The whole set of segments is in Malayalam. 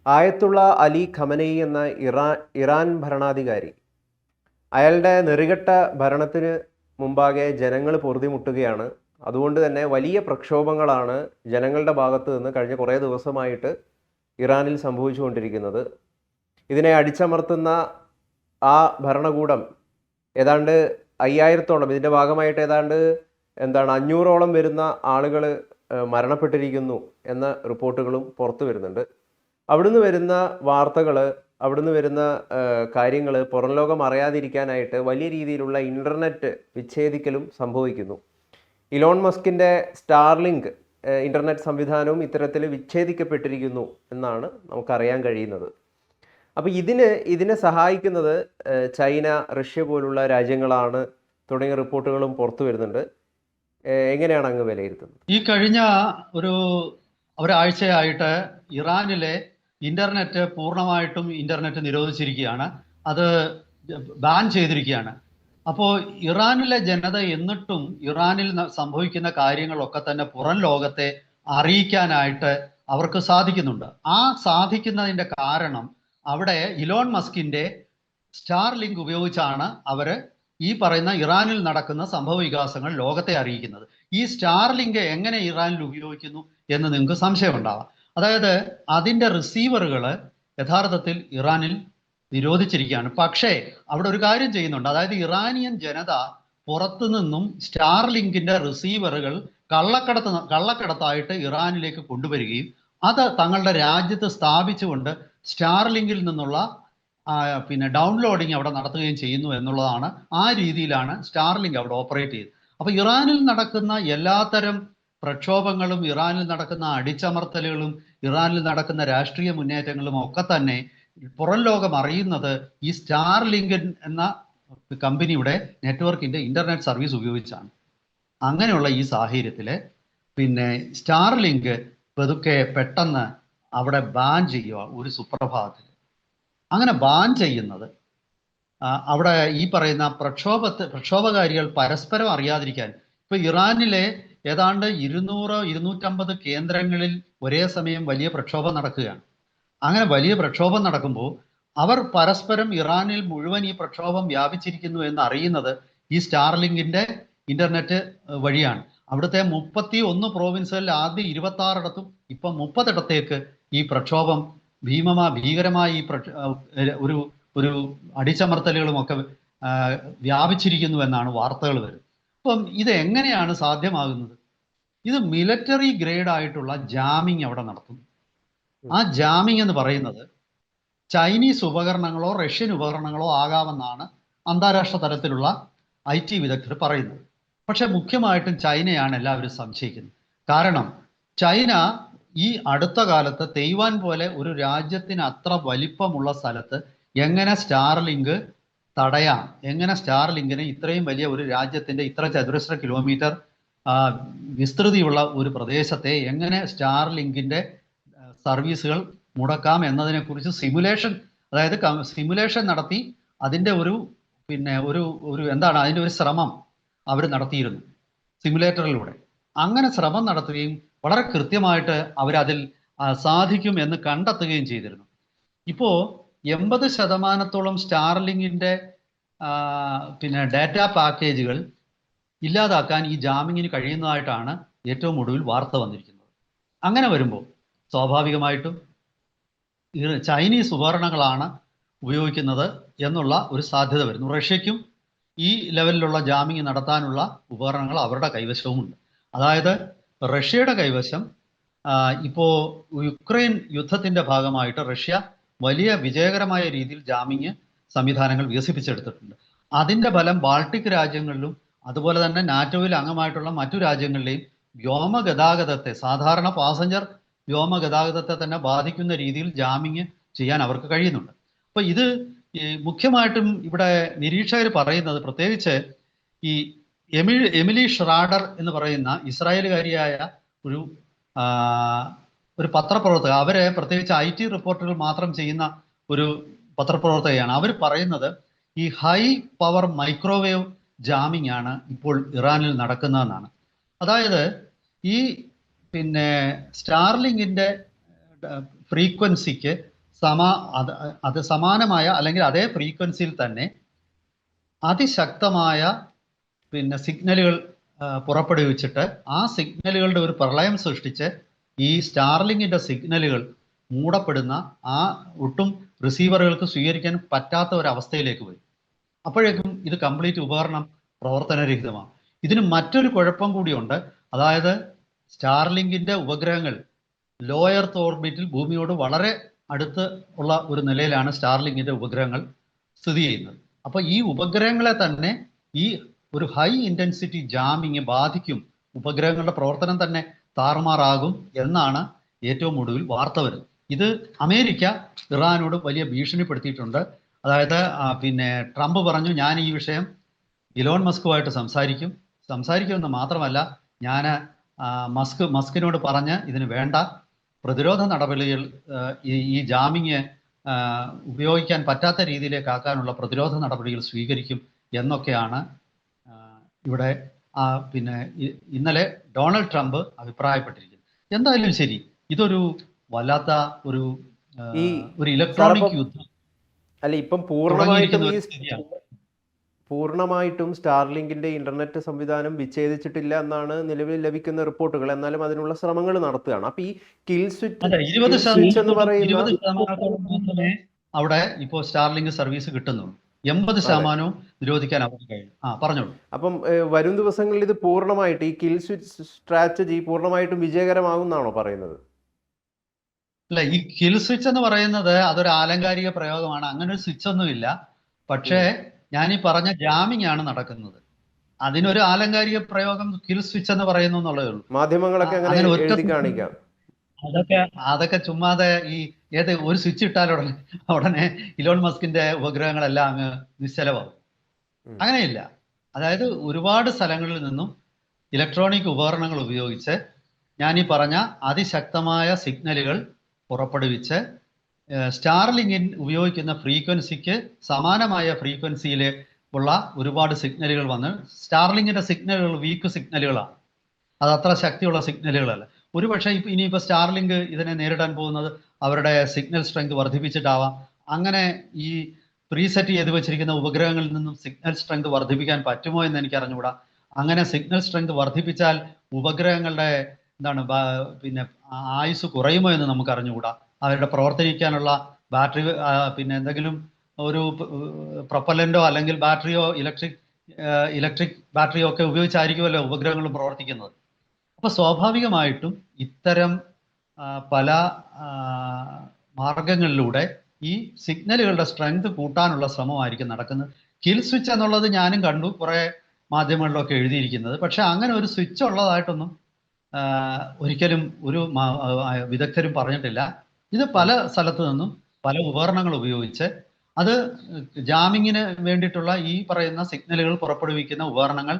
ആയത്തുള്ള അലി ഖമനയി എന്ന ഇറാൻ ഭരണാധികാരി അയാളുടെ നെറികെട്ട ഭരണത്തിന് മുമ്പാകെ ജനങ്ങൾ പൊറുതിമുട്ടുകയാണ്. അതുകൊണ്ട് തന്നെ വലിയ പ്രക്ഷോഭങ്ങളാണ് ജനങ്ങളുടെ ഭാഗത്തു നിന്ന് കഴിഞ്ഞ കുറേ ദിവസമായിട്ട് ഇറാനിൽ സംഭവിച്ചുകൊണ്ടിരിക്കുന്നത്. ഇതിനെ അടിച്ചമർത്തുന്ന ആ ഭരണകൂടം ഏതാണ്ട് 5000-ഓളം, ഇതിൻ്റെ ഭാഗമായിട്ട് ഏതാണ്ട് 500-ഓളം വരുന്ന ആളുകൾ മരണപ്പെട്ടിരിക്കുന്നു എന്ന റിപ്പോർട്ടുകളും പുറത്തു വരുന്നുണ്ട്. അവിടുന്ന് വരുന്ന വാർത്തകൾ, അവിടുന്ന് വരുന്ന കാര്യങ്ങൾ പുറം ലോകം അറിയാതിരിക്കാനായിട്ട് വലിയ രീതിയിലുള്ള ഇൻ്റർനെറ്റ് വിച്ഛേദിക്കലും സംഭവിക്കുന്നു. ഇലോൺ മസ്കിൻ്റെ സ്റ്റാർലിങ്ക് ഇൻ്റർനെറ്റ് സംവിധാനവും ഇത്തരത്തിൽ വിച്ഛേദിക്കപ്പെട്ടിരിക്കുന്നു എന്നാണ് നമുക്കറിയാൻ കഴിയുന്നത്. അപ്പോൾ ഇതിനെ സഹായിക്കുന്നത് ചൈന, റഷ്യ പോലുള്ള രാജ്യങ്ങളാണ് തുടങ്ങിയ റിപ്പോർട്ടുകളും പുറത്തു വരുന്നുണ്ട്. എങ്ങനെയാണ് അങ്ങ് വിലയിരുത്തുന്നത്? ഈ കഴിഞ്ഞ ഒരാഴ്ചയായിട്ട് ഇറാനിലെ ഇന്റർനെറ്റ് പൂർണ്ണമായിട്ടും ഇന്റർനെറ്റ് നിരോധിച്ചിരിക്കുകയാണ്. അത് ബാൻ ചെയ്തിരിക്കുകയാണ്. അപ്പോൾ ഇറാനിലെ ജനത എന്നിട്ടും ഇറാനിൽ സംഭവിക്കുന്ന കാര്യങ്ങളൊക്കെ തന്നെ പുറം ലോകത്തെ അറിയിക്കാനായിട്ട് അവർക്ക് സാധിക്കുന്നുണ്ട്. ആ സാധിക്കുന്നതിൻ്റെ കാരണം അവിടെ ഇലോൺ മസ്കിൻ്റെ സ്റ്റാർലിങ്ക് ഉപയോഗിച്ചാണ് അവർ ഈ പറയുന്ന ഇറാനിൽ നടക്കുന്ന സംഭവ വികാസങ്ങൾ ലോകത്തെ അറിയിക്കുന്നത്. ഈ സ്റ്റാർലിങ്ക് എങ്ങനെ ഇറാനിൽ ഉപയോഗിക്കുന്നു എന്ന് നിങ്ങൾക്ക് സംശയമുണ്ടാവാം. അതായത് അതിൻ്റെ റിസീവറുകൾ യഥാർത്ഥത്തിൽ ഇറാനിൽ നിരോധിച്ചിരിക്കുകയാണ്. പക്ഷേ അവിടെ ഒരു കാര്യം ചെയ്യുന്നുണ്ട്. അതായത് ഇറാനിയൻ ജനത പുറത്തു നിന്നും സ്റ്റാർലിങ്കിൻ്റെ റിസീവറുകൾ കള്ളക്കടത്തായിട്ട് ഇറാനിലേക്ക് കൊണ്ടുവരികയും അത് തങ്ങളുടെ രാജ്യത്ത് സ്ഥാപിച്ചുകൊണ്ട് സ്റ്റാർലിങ്കിൽ നിന്നുള്ള ഡൗൺലോഡിങ് അവിടെ നടത്തുകയും ചെയ്യുന്നു എന്നുള്ളതാണ്. ആ രീതിയിലാണ് സ്റ്റാർലിങ്ക് അവിടെ ഓപ്പറേറ്റ് ചെയ്തത്. അപ്പോൾ ഇറാനിൽ നടക്കുന്ന എല്ലാത്തരം പ്രക്ഷോഭങ്ങളും, ഇറാനിൽ നടക്കുന്ന അടിച്ചമർത്തലുകളും, ഇറാനിൽ നടക്കുന്ന രാഷ്ട്രീയ മുന്നേറ്റങ്ങളും ഒക്കെ തന്നെ പുറം ലോകം അറിയുന്നത് ഈ സ്റ്റാർലിങ്ക് എന്ന കമ്പനിയുടെ നെറ്റ്വർക്കിൻ്റെ ഇന്റർനെറ്റ് സർവീസ് ഉപയോഗിച്ചാണ്. അങ്ങനെയുള്ള ഈ സാഹചര്യത്തിൽ സ്റ്റാർലിങ്ക് പതുക്കെ പെട്ടെന്ന് അവിടെ ബാൻ ചെയ്യുക ഒരു സുപ്രഭാതത്തിൽ. അങ്ങനെ ബാൻ ചെയ്യുന്നത് അവിടെ ഈ പറയുന്ന പ്രക്ഷോഭകാരികൾ പരസ്പരം അറിയാതിരിക്കാൻ, ഇപ്പൊ ഇറാനിലെ ഏതാണ്ട് 200-250 കേന്ദ്രങ്ങളിൽ ഒരേ സമയം വലിയ പ്രക്ഷോഭം നടക്കുകയാണ്. അങ്ങനെ വലിയ പ്രക്ഷോഭം നടക്കുമ്പോൾ അവർ പരസ്പരം ഇറാനിൽ മുഴുവൻ ഈ പ്രക്ഷോഭം വ്യാപിച്ചിരിക്കുന്നു എന്ന് അറിയുന്നത് ഈ സ്റ്റാർലിങ്കിന്റെ ഇന്റർനെറ്റ് വഴിയാണ്. അവിടുത്തെ 31 പ്രോവിൻസുകളിൽ ആദ്യം 26 ഇപ്പം 30 ഈ പ്രക്ഷോഭം ഭീകരമായ ഈ ഒരു അടിച്ചമർത്തലുകളും ഒക്കെ വ്യാപിച്ചിരിക്കുന്നു എന്നാണ് വാർത്തകൾ വരുന്നത്. അപ്പം ഇത് എങ്ങനെയാണ് സാധ്യമാകുന്നത്? ഇത് മിലിറ്ററി ഗ്രേഡ് ആയിട്ടുള്ള ജാമിങ് അവിടെ നടത്തുന്നു. ആ ജാമിങ് എന്ന് പറയുന്നത് ചൈനീസ് ഉപകരണങ്ങളോ റഷ്യൻ ഉപകരണങ്ങളോ ആകാമെന്നാണ് അന്താരാഷ്ട്ര തലത്തിലുള്ള IT വിദഗ്ധർ പറയുന്നത്. പക്ഷെ മുഖ്യമായിട്ടും ചൈനയാണ് എല്ലാവരും സംശയിക്കുന്നത്. കാരണം ചൈന ഈ അടുത്ത കാലത്ത് തൈവാൻ പോലെ ഒരു രാജ്യത്തിന് അത്ര വലിപ്പമുള്ള സ്ഥലത്ത് എങ്ങനെ സ്റ്റാർലിങ്ക് തടയാം, എങ്ങനെ സ്റ്റാർലിങ്കിന് ഇത്രയും വലിയ ഒരു രാജ്യത്തിൻ്റെ ഇത്ര ചതുരശ്ര കിലോമീറ്റർ വിസ്തൃതിയുള്ള ഒരു പ്രദേശത്തെ എങ്ങനെ സ്റ്റാർലിങ്കിൻ്റെ സർവീസുകൾ മുടക്കാം എന്നതിനെക്കുറിച്ച് സിമുലേഷൻ നടത്തി അതിൻ്റെ അതിൻ്റെ ഒരു ശ്രമം അവർ നടത്തിയിരുന്നു സിമുലേറ്ററിലൂടെ. അങ്ങനെ ശ്രമം നടത്തുകയും വളരെ കൃത്യമായിട്ട് അവരതിൽ സാധിക്കും എന്ന് കണ്ടെത്തുകയും ചെയ്തിരുന്നു. ഇപ്പോൾ 80% സ്റ്റാർലിങ്കിൻ്റെ ഡാറ്റ പാക്കേജുകൾ ഇല്ലാതാക്കാൻ ഈ ജാമിങ്ങിന് കഴിയുന്നതായിട്ടാണ് ഏറ്റവും ഒടുവിൽ വാർത്ത വന്നിരിക്കുന്നത്. അങ്ങനെ വരുമ്പോൾ സ്വാഭാവികമായിട്ടും ചൈനീസ് ഉപകരണങ്ങളാണ് ഉപയോഗിക്കുന്നത് എന്നുള്ള ഒരു സാധ്യത വരുന്നു. റഷ്യയ്ക്കും ഈ ലെവലിലുള്ള ജാമിങ് നടത്താനുള്ള ഉപകരണങ്ങൾ അവരുടെ കൈവശവുമുണ്ട്. അതായത് റഷ്യയുടെ കൈവശം ഇപ്പോൾ യുക്രൈൻ യുദ്ധത്തിൻ്റെ ഭാഗമായിട്ട് റഷ്യ വലിയ വിജയകരമായ രീതിയിൽ ജാമിങ് സംവിധാനങ്ങൾ വികസിപ്പിച്ചെടുത്തിട്ടുണ്ട്. അതിൻ്റെ ഫലം ബാൾട്ടിക് രാജ്യങ്ങളിലും അതുപോലെ തന്നെ നാറ്റോയിൽ അംഗമായിട്ടുള്ള മറ്റു രാജ്യങ്ങളിലെയും വ്യോമഗതാഗതത്തെ, സാധാരണ പാസഞ്ചർ വ്യോമഗതാഗതത്തെ തന്നെ ബാധിക്കുന്ന രീതിയിൽ ജാമിങ് ചെയ്യാൻ അവർക്ക് കഴിയുന്നുണ്ട്. അപ്പോൾ ഇത് മുഖ്യമായിട്ടും ഇവിടെ നിരീക്ഷകർ പറയുന്നത്, പ്രത്യേകിച്ച് ഈ എമിലി ഷ്രാഡർ എന്ന് പറയുന്ന ഇസ്രായേലുകാരിയായ ഒരു പത്രപ്രവർത്തക, അവരെ പ്രത്യേകിച്ച് IT റിപ്പോർട്ടുകൾ മാത്രം ചെയ്യുന്ന ഒരു പത്രപ്രവർത്തകയാണ്. അവർ പറയുന്നത് ഈ ഹൈ പവർ മൈക്രോവേവ് ജാമിങ് ആണ് ഇപ്പോൾ ഇറാനിൽ നടക്കുന്നതെന്നാണ്. അതായത് ഈ സ്റ്റാർലിങ്കിൻ്റെ ഫ്രീക്വൻസിക്ക് സമാ അത് അത് സമാനമായ അല്ലെങ്കിൽ അതേ ഫ്രീക്വൻസിയിൽ തന്നെ അതിശക്തമായ പിന്നെ സിഗ്നലുകൾ പുറപ്പെടുവിച്ചിട്ട് ആ സിഗ്നലുകളുടെ ഒരു പ്രളയം സൃഷ്ടിച്ച് ഈ സ്റ്റാർലിങ്ങിന്റെ സിഗ്നലുകൾ മൂടപ്പെടുന്ന ആ ഒട്ടും റിസീവറുകൾക്ക് സ്വീകരിക്കാൻ പറ്റാത്ത ഒരവസ്ഥയിലേക്ക് വരും. അപ്പോഴേക്കും ഇത് കംപ്ലീറ്റ് ഉപകരണം പ്രവർത്തനരഹിതമാണ്. ഇതിന് മറ്റൊരു കുഴപ്പം കൂടിയുണ്ട്. അതായത് സ്റ്റാർലിങ്കിന്റെ ഉപഗ്രഹങ്ങൾ ലോ എർത്ത് ഓർബിറ്റിൽ ഭൂമിയോട് വളരെ അടുത്ത് ഉള്ള ഒരു നിലയിലാണ് സ്റ്റാർലിങ്കിന്റെ ഉപഗ്രഹങ്ങൾ സ്ഥിതി ചെയ്യുന്നത്. അപ്പോൾ ഈ ഉപഗ്രഹങ്ങളെ തന്നെ ഈ ഒരു ഹൈ ഇന്റൻസിറ്റി ജാമിങ് ബാധിക്കും, ഉപഗ്രഹങ്ങളുടെ പ്രവർത്തനം തന്നെ താറുമാറാകും എന്നാണ് ഏറ്റവും ഒടുവിൽ വാർത്ത വരുന്നത്. ഇത് അമേരിക്ക ഇറാനോട് വലിയ ഭീഷണിപ്പെടുത്തിയിട്ടുണ്ട്. അതായത് പിന്നെ ട്രംപ് പറഞ്ഞു, ഞാൻ ഈ വിഷയം ഇലോൺ മസ്കുമായിട്ട് സംസാരിക്കുമെന്ന് മാത്രമല്ല, ഞാൻ മസ്കിനോട് പറഞ്ഞ് ഇതിന് വേണ്ട പ്രതിരോധ നടപടികൾ ഈ ജാമിങ് ഉപയോഗിക്കാൻ പറ്റാത്ത രീതിയിലേക്ക് ആക്കാനുള്ള പ്രതിരോധ നടപടികൾ സ്വീകരിക്കും എന്നൊക്കെയാണ് ഇവിടെ പിന്നെ ഇന്നലെ ഡൊണാൾഡ് ട്രംപ് അഭിപ്രായപ്പെട്ടിരിക്കുന്നത്. എന്തായാലും ശരി, ഇതൊരു വല്ലാത്ത ഒരു ഇലക്ട്രോണിക് യുദ്ധം അല്ല, ഇപ്പം പൂർണ്ണമായിട്ടും സ്റ്റാർലിങ്കിന്റെ ഇന്റർനെറ്റ് സംവിധാനം വിച്ഛേദിച്ചിട്ടില്ല എന്നാണ് നിലവിൽ ലഭിക്കുന്ന റിപ്പോർട്ടുകൾ. എന്നാലും അതിനുള്ള ശ്രമങ്ങൾ നടത്തുകയാണ്. അപ്പൊ ഈ കിൽ സ്വിച്ച് 20% എന്ന് പറയുന്നത് അവിടെ ഇപ്പോൾ സ്റ്റാർലിങ്ക് സർവീസ് കിട്ടുന്നുള്ളൂ. 80% നിരോധിക്കാൻ അവർക്ക് കഴിയും. പറഞ്ഞോളൂ. അപ്പം വരും ദിവസങ്ങളിൽ ഇത് പൂർണ്ണമായിട്ട് ഈ കിൽ സ്വിച്ച് സ്ട്രാറ്റജി പൂർണ്ണമായിട്ടും വിജയകരമാകുന്നാണോ പറയുന്നത്? അല്ല, ഈ കിൽ സ്വിച്ച് എന്ന് പറയുന്നത് അതൊരു ആലങ്കാരിക പ്രയോഗമാണ്. അങ്ങനെ ഒരു സ്വിച്ച് ഒന്നുമില്ല. പക്ഷേ ഞാൻ ഈ പറഞ്ഞ ജാമിങ് ആണ് നടക്കുന്നത്. അതിനൊരു ആലങ്കാരിക പ്രയോഗം കിൽ സ്വിച്ച് എന്ന് പറയുന്നു എന്നുള്ളതേ ഉള്ളൂ. മാധ്യമങ്ങളൊക്കെ അതൊക്കെ ചുമ്മാതെ ഈ ഒരു സ്വിച്ച് ഇട്ടാൽ ഉടനെ ഇലോൺ മസ്കിന്റെ ഉപഗ്രഹങ്ങളെല്ലാം അങ്ങ് നിശ്ചലമാകും. അങ്ങനെയില്ല. അതായത് ഒരുപാട് സ്ഥലങ്ങളിൽ നിന്നും ഇലക്ട്രോണിക് ഉപകരണങ്ങൾ ഉപയോഗിച്ച് ഞാൻ ഈ പറഞ്ഞ അതിശക്തമായ സിഗ്നലുകൾ പുറപ്പെടുവിച്ച് സ്റ്റാർലിങ്കിൻ ഉപയോഗിക്കുന്ന ഫ്രീക്വൻസിക്ക് സമാനമായ ഫ്രീക്വൻസിയിൽ ഉള്ള ഒരുപാട് സിഗ്നലുകൾ വന്ന്, സ്റ്റാർലിങ്ങിന്റെ സിഗ്നലുകൾ വീക്ക് സിഗ്നലുകളാണ്, അത് അത്ര ശക്തിയുള്ള സിഗ്നലുകളല്ല. ഒരുപക്ഷെ ഇനിയിപ്പോൾ സ്റ്റാർലിങ്ക് ഇതിനെ നേരിടാൻ പോകുന്നത് അവരുടെ സിഗ്നൽ സ്ട്രെങ്ത് വർദ്ധിപ്പിച്ചിട്ടാവാം. അങ്ങനെ ഈ പ്രീസെറ്റ് ചെയ്ത് വെച്ചിരിക്കുന്ന ഉപഗ്രഹങ്ങളിൽ നിന്നും സിഗ്നൽ സ്ട്രെങ്ത് വർദ്ധിപ്പിക്കാൻ പറ്റുമോ എന്ന് എനിക്ക് അറിഞ്ഞുകൂടാ. അങ്ങനെ സിഗ്നൽ സ്ട്രെങ്ത് വർദ്ധിപ്പിച്ചാൽ ഉപഗ്രഹങ്ങളുടെ പിന്നെ ആയുസ് കുറയുമോ എന്ന് നമുക്ക് അറിഞ്ഞുകൂടാ. അവരുടെ പ്രവർത്തിക്കാനുള്ള ബാറ്ററി പിന്നെ എന്തെങ്കിലും ഒരു പ്രൊപ്പല്ലന്റോ അല്ലെങ്കിൽ ബാറ്ററിയോ ഇലക്ട്രിക് ബാറ്ററിയോ ഒക്കെ ഉപയോഗിച്ചായിരിക്കുമല്ലോ ഉപഗ്രഹങ്ങൾ പ്രവർത്തിക്കുന്നത്. അപ്പൊ സ്വാഭാവികമായിട്ടും ഇത്തരം പല മാർഗങ്ങളിലൂടെ ഈ സിഗ്നലുകളുടെ സ്ട്രെങ്ത് കൂട്ടാനുള്ള ശ്രമമായിരിക്കും നടക്കുന്നത്. കിൽ സ്വിച്ച് എന്നുള്ളത് ഞാനും കണ്ടു, കുറെ മാധ്യമങ്ങളിലൊക്കെ എഴുതിയിരിക്കുന്നത്. പക്ഷെ അങ്ങനെ ഒരു സ്വിച്ച് ഉള്ളതായിട്ടൊന്നും ഒരിക്കലും ഒരു വിദഗ്ധരും പറഞ്ഞിട്ടില്ല. ഇത് പല സ്ഥലത്തു നിന്നും പല ഉപകരണങ്ങൾ ഉപയോഗിച്ച് അത് ജാമിങ്ങിന് വേണ്ടിയിട്ടുള്ള ഈ പറയുന്ന സിഗ്നലുകൾ പുറപ്പെടുവിക്കുന്ന ഉപകരണങ്ങൾ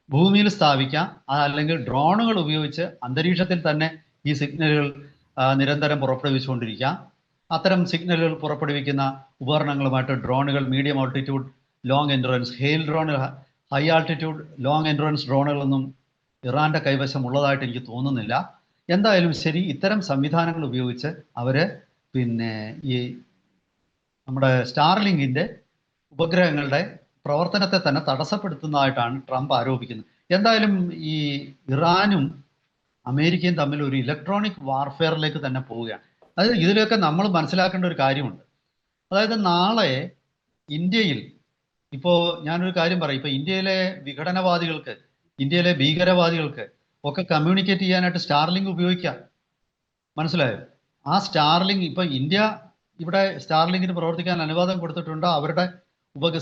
ഭൂമിയിൽ സ്ഥാപിക്കാം, അല്ലെങ്കിൽ ഡ്രോണുകൾ ഉപയോഗിച്ച് അന്തരീക്ഷത്തിൽ തന്നെ ഈ സിഗ്നലുകൾ നിരന്തരം പുറപ്പെടുവിച്ചുകൊണ്ടിരിക്കാം. അത്തരം സിഗ്നലുകൾ പുറപ്പെടുവിക്കുന്ന ഉപകരണങ്ങളുമായിട്ട് ഡ്രോണുകൾ, medium altitude long endurance, HALE drone, high altitude long endurance ഡ്രോണുകളൊന്നും ഇറാന്റെ കൈവശം ഉള്ളതായിട്ട് എനിക്ക് തോന്നുന്നില്ല. എന്തായാലും ശരി, ഇത്തരം സംവിധാനങ്ങൾ ഉപയോഗിച്ച് അവര് പിന്നെ ഈ നമ്മുടെ സ്റ്റാർലിങ്കിന്റെ ഉപഗ്രഹങ്ങളുടെ പ്രവർത്തനത്തെ തന്നെ തടസ്സപ്പെടുത്തുന്നതായിട്ടാണ് ട്രംപ് ആരോപിക്കുന്നത്. എന്തായാലും ഈ ഇറാനും അമേരിക്കയും തമ്മിൽ ഒരു ഇലക്ട്രോണിക് വാർഫെയറിലേക്ക് തന്നെ പോവുകയാണ്. അതായത് ഇതിലൊക്കെ നമ്മൾ മനസ്സിലാക്കേണ്ട ഒരു കാര്യമുണ്ട്. അതായത് നാളെ ഇന്ത്യയിൽ ഇപ്പോൾ ഞാനൊരു കാര്യം പറയും, ഇപ്പൊ ഇന്ത്യയിലെ വിഘടനവാദികൾക്ക്, ഇന്ത്യയിലെ ഭീകരവാദികൾക്ക് ഒക്കെ കമ്മ്യൂണിക്കേറ്റ് ചെയ്യാനായിട്ട് സ്റ്റാർലിങ്ക് ഉപയോഗിക്കാം. മനസ്സിലായോ? ആ സ്റ്റാർലിങ്ക് ഇപ്പൊ ഇന്ത്യ ഇവിടെ സ്റ്റാർലിങ്കിന് പ്രവർത്തിക്കാൻ അനുവാദം കൊടുത്തിട്ടുണ്ട്. അവരുടെ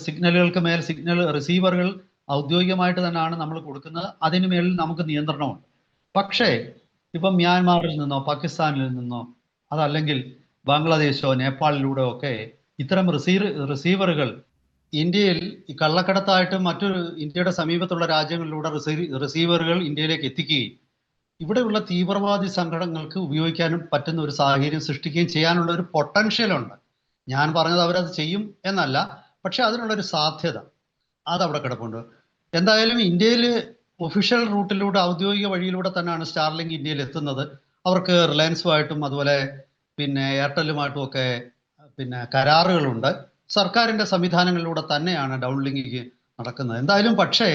സിഗ്നലുകൾക്ക് മേൽ സിഗ്നൽ റിസീവറുകൾ ഔദ്യോഗികമായിട്ട് തന്നെയാണ് നമ്മൾ കൊടുക്കുന്നത്. അതിന് മേലിൽ നമുക്ക് നിയന്ത്രണമുണ്ട്. പക്ഷേ ഇപ്പം മ്യാൻമാറിൽ നിന്നോ പാകിസ്ഥാനിൽ നിന്നോ അതല്ലെങ്കിൽ ബംഗ്ലാദേശോ നേപ്പാളിലൂടെ ഒക്കെ ഇത്തരം റിസീവറുകൾ ഇന്ത്യയിൽ ഈ കള്ളക്കടത്തായിട്ട് മറ്റൊരു ഇന്ത്യയുടെ സമീപത്തുള്ള രാജ്യങ്ങളിലൂടെ റിസീവറുകൾ ഇന്ത്യയിലേക്ക് എത്തിക്കുകയും ഇവിടെയുള്ള തീവ്രവാദി സംഘടനകൾക്ക് ഉപയോഗിക്കാനും പറ്റുന്ന ഒരു സാഹചര്യം സൃഷ്ടിക്കുകയും ചെയ്യാനുള്ള ഒരു പൊട്ടൻഷ്യൽ ഉണ്ട്. ഞാൻ പറഞ്ഞത് അവരത് ചെയ്യും എന്നല്ല, പക്ഷെ അതിനുള്ളൊരു സാധ്യത അതവിടെ കിടപ്പുണ്ട്. എന്തായാലും ഇന്ത്യയിൽ ഒഫീഷ്യൽ റൂട്ടിലൂടെ, ഔദ്യോഗിക വഴിയിലൂടെ തന്നെയാണ് സ്റ്റാർലിങ്ക് ഇന്ത്യയിൽ എത്തുന്നത്. അവർക്ക് റിലയൻസുമായിട്ടും അതുപോലെ പിന്നെ എയർടെല്ലുമായിട്ടും ഒക്കെ പിന്നെ കരാറുകളുണ്ട്. സർക്കാരിൻ്റെ സംവിധാനങ്ങളിലൂടെ തന്നെയാണ് ഡൗൺ ലിങ്കിങ് നടക്കുന്നത്. എന്തായാലും പക്ഷേ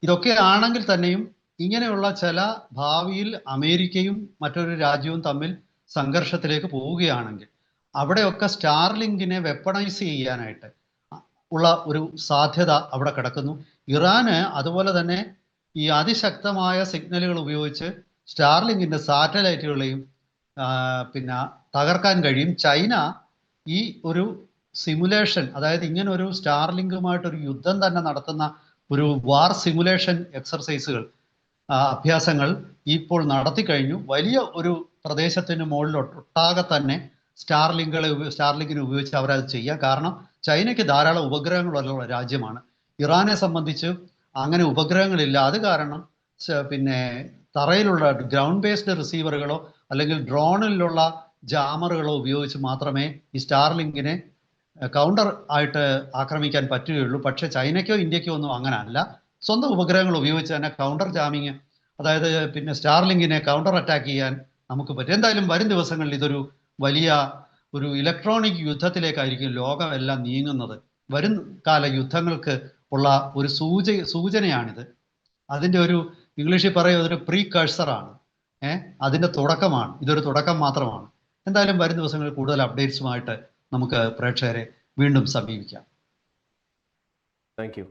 ഇതൊക്കെ ആണെങ്കിൽ തന്നെയും ഇങ്ങനെയുള്ള ചില ഭാവിയിൽ അമേരിക്കയും മറ്റൊരു രാജ്യവും തമ്മിൽ സംഘർഷത്തിലേക്ക് പോവുകയാണെങ്കിൽ അവിടെയൊക്കെ സ്റ്റാർലിങ്കിനെ വെപ്പണൈസ് ചെയ്യാനായിട്ട് ഉള്ള ഒരു സാധ്യത അവിടെ കിടക്കുന്നു. ഇറാന് അതുപോലെ തന്നെ ഈ അതിശക്തമായ സിഗ്നലുകൾ ഉപയോഗിച്ച് സ്റ്റാർലിങ്കിന്റെ സാറ്റലൈറ്റുകളെയും പിന്നെ തകർക്കാൻ കഴിയും. ചൈന ഈ ഒരു സിമുലേഷൻ, അതായത് ഇങ്ങനെ ഒരു സ്റ്റാർലിങ്കുമായിട്ടൊരു യുദ്ധം തന്നെ നടത്തുന്ന ഒരു വാർ സിമുലേഷൻ എക്സർസൈസുകൾ, അഭ്യാസങ്ങൾ ഇപ്പോൾ നടത്തി കഴിഞ്ഞു. വലിയ ഒരു പ്രദേശത്തിന് മുകളിലൊട്ടാകെ തന്നെ സ്റ്റാർലിങ്കിനെ ഉപയോഗിച്ച് അവരത് ചെയ്യുക. കാരണം ചൈനയ്ക്ക് ധാരാളം ഉപഗ്രഹങ്ങളുള്ള രാജ്യമാണ്. ഇറാനെ സംബന്ധിച്ച് അങ്ങനെ ഉപഗ്രഹങ്ങളില്ല. അത് കാരണം പിന്നെ തറയിലുള്ള ഗ്രൗണ്ട് ബേസ്ഡ് റിസീവറുകളോ അല്ലെങ്കിൽ ഡ്രോണിലുള്ള ജാമറുകളോ ഉപയോഗിച്ച് മാത്രമേ ഈ സ്റ്റാർലിങ്കിനെ കൗണ്ടർ ആയിട്ട് ആക്രമിക്കാൻ പറ്റുകയുള്ളൂ. പക്ഷെ ചൈനയ്ക്കോ ഇന്ത്യക്കോ ഒന്നും അങ്ങനെ അല്ല. സ്വന്തം ഉപഗ്രഹങ്ങൾ ഉപയോഗിച്ച് തന്നെ കൗണ്ടർ ജാമിങ്, അതായത് പിന്നെ സ്റ്റാർലിങ്കിനെ കൗണ്ടർ അറ്റാക്ക് ചെയ്യാൻ നമുക്ക് പറ്റും. എന്തായാലും വരും ദിവസങ്ങളിൽ ഇതൊരു വലിയ ഒരു ഇലക്ട്രോണിക് യുദ്ധത്തിലേക്കായിരിക്കും ലോകം എല്ലാം നീങ്ങുന്നത്. വരും കാല യുദ്ധങ്ങൾക്ക് ഉള്ള ഒരു സൂചനയാണിത്. അതിൻ്റെ ഒരു ഇംഗ്ലീഷിൽ പറയുന്നത് ഒരു പ്രീ കഴ്സറാണ്. അതിൻ്റെ തുടക്കമാണ്. ഇതൊരു തുടക്കം മാത്രമാണ്. എന്തായാലും വരും ദിവസങ്ങളിൽ കൂടുതൽ അപ്ഡേറ്റ്സുമായിട്ട് നമുക്ക് പ്രേക്ഷകരെ വീണ്ടും സമീപിക്കാം. Thank you.